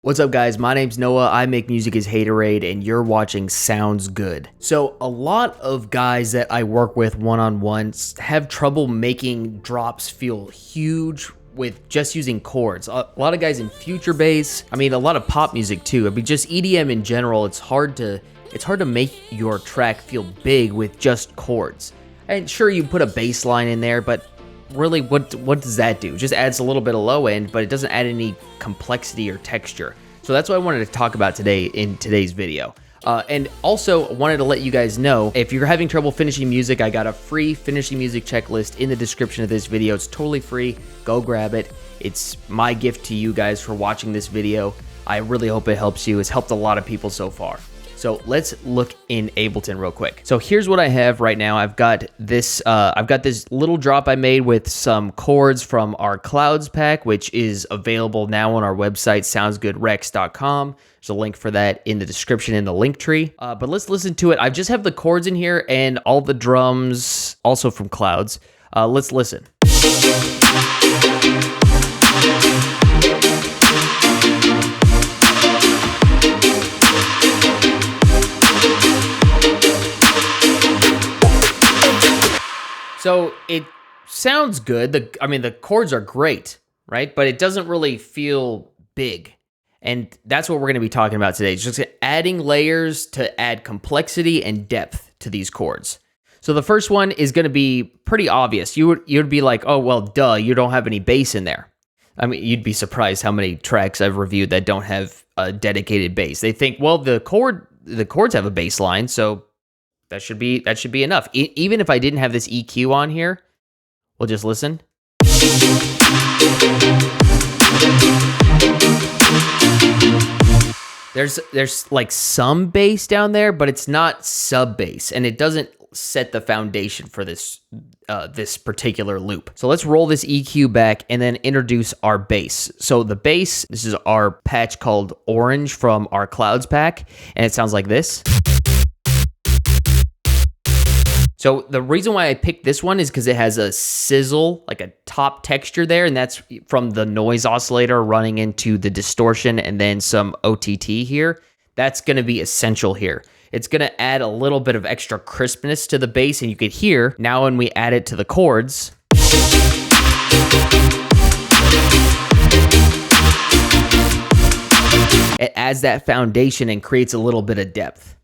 What's up, guys? My name's Noah. I make music as Haterade, and you're watching Sounds Good. So a lot of guys that I work with one-on-one have trouble making drops feel huge with just using chords. A lot of guys in future bass, a lot of pop music too. Just EDM in general, it's hard to make your track feel big with just chords. And sure, you put a bass line in there, but really, what does that do? It just adds a little bit of low end, but it doesn't add any complexity or texture. So that's what I wanted to talk about today in today's video. And also wanted to let you guys know, if you're having trouble finishing music, I got a free finishing music checklist in the description of this video. It's totally free. Go grab it. It's my gift to you guys for watching this video. I really hope it helps you. It's helped a lot of people so far. So let's look in Ableton real quick. So here's what I have right now. I've got this little drop I made with some chords from our Clouds pack, which is available now on our website, soundsgoodrex.com. There's a link for that in the description in the link tree. But let's listen to it. I just have the chords in here and all the drums also from Clouds. Let's listen. So it sounds good. The chords are great, right? But it doesn't really feel big. And that's what we're going to be talking about today. It's just adding layers to add complexity and depth to these chords. So the first one is going to be pretty obvious. You'd be like, oh, well, duh, you don't have any bass in there. You'd be surprised how many tracks I've reviewed that don't have a dedicated bass. They think, well, the chords have a bass line, so that should be enough. Even if I didn't have this EQ on here, we'll just listen. There's like some bass down there, but it's not sub bass, and it doesn't set the foundation for this particular loop. So let's roll this EQ back and then introduce our bass. So the bass, this is our patch called Orange from our Clouds pack, and it sounds like this. So the reason why I picked this one is because it has a sizzle, like a top texture there, and that's from the noise oscillator running into the distortion and then some OTT here. That's going to be essential here. It's going to add a little bit of extra crispness to the bass, and you could hear now when we add it to the chords. It adds that foundation and creates a little bit of depth.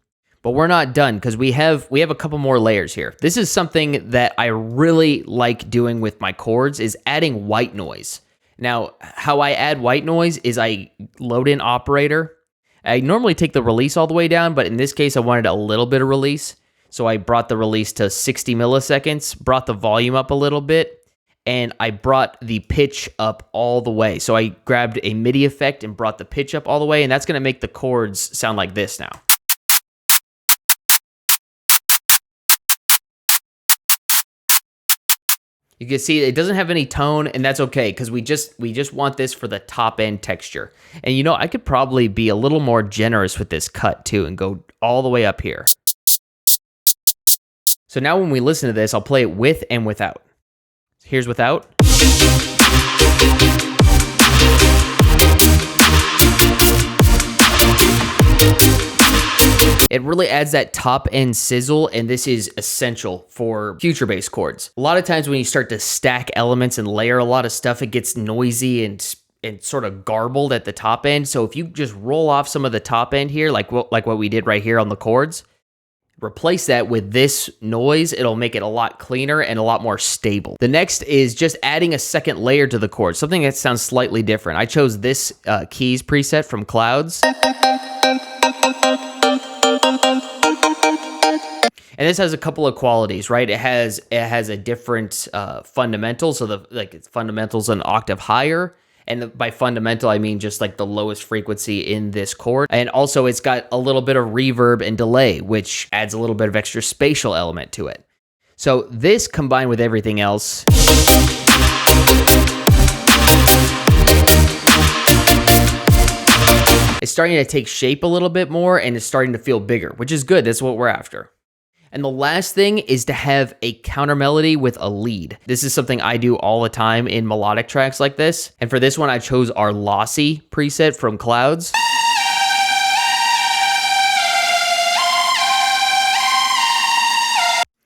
But we're not done because we have a couple more layers here. This is something that I really like doing with my chords, is adding white noise. Now, how I add white noise is I load in operator. I normally take the release all the way down, but in this case, I wanted a little bit of release. So I brought the release to 60 milliseconds, brought the volume up a little bit, and I brought the pitch up all the way. So I grabbed a MIDI effect and brought the pitch up all the way, and that's going to make the chords sound like this now. You can see it doesn't have any tone, and that's okay because we just want this for the top end texture. And I could probably be a little more generous with this cut too and go all the way up here. So now when we listen to this, I'll play it with and without. Here's without. It really adds that top end sizzle, and this is essential for future bass chords. A lot of times when you start to stack elements and layer a lot of stuff, it gets noisy and sort of garbled at the top end. So if you just roll off some of the top end here, like what we did right here on the chords, replace that with this noise, it'll make it a lot cleaner and a lot more stable. The next is just adding a second layer to the chord, something that sounds slightly different. I chose this keys preset from Clouds. And this has a couple of qualities, right? It has a different fundamental, so its fundamental's an octave higher, and by fundamental I mean just like the lowest frequency in this chord. And also it's got a little bit of reverb and delay, which adds a little bit of extra spatial element to it. So this combined with everything else, it's starting to take shape a little bit more, and it's starting to feel bigger, which is good. That's what we're after. And the last thing is to have a counter melody with a lead. This is something I do all the time in melodic tracks like this. And for this one, I chose our Lossy preset from Clouds.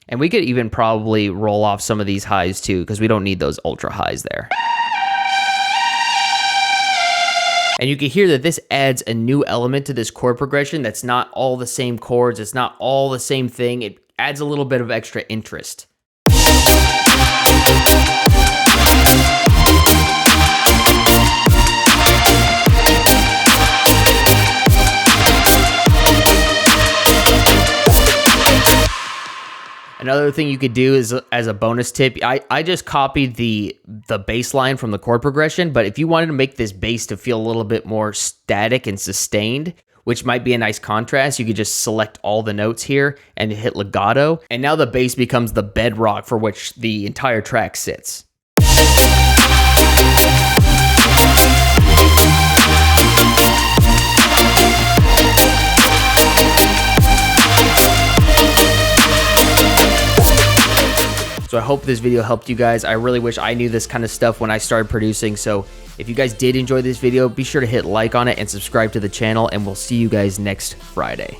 And we could even probably roll off some of these highs too, because we don't need those ultra highs there. And you can hear that this adds a new element to this chord progression that's not all the same chords, it's not all the same thing, it adds a little bit of extra interest. Another thing you could do is, as a bonus tip, I just copied the bass line from the chord progression, but if you wanted to make this bass to feel a little bit more static and sustained, which might be a nice contrast, you could just select all the notes here and hit legato, and now the bass becomes the bedrock for which the entire track sits. So I hope this video helped you guys. I really wish I knew this kind of stuff when I started producing. So if you guys did enjoy this video, be sure to hit like on it and subscribe to the channel, and we'll see you guys next Friday.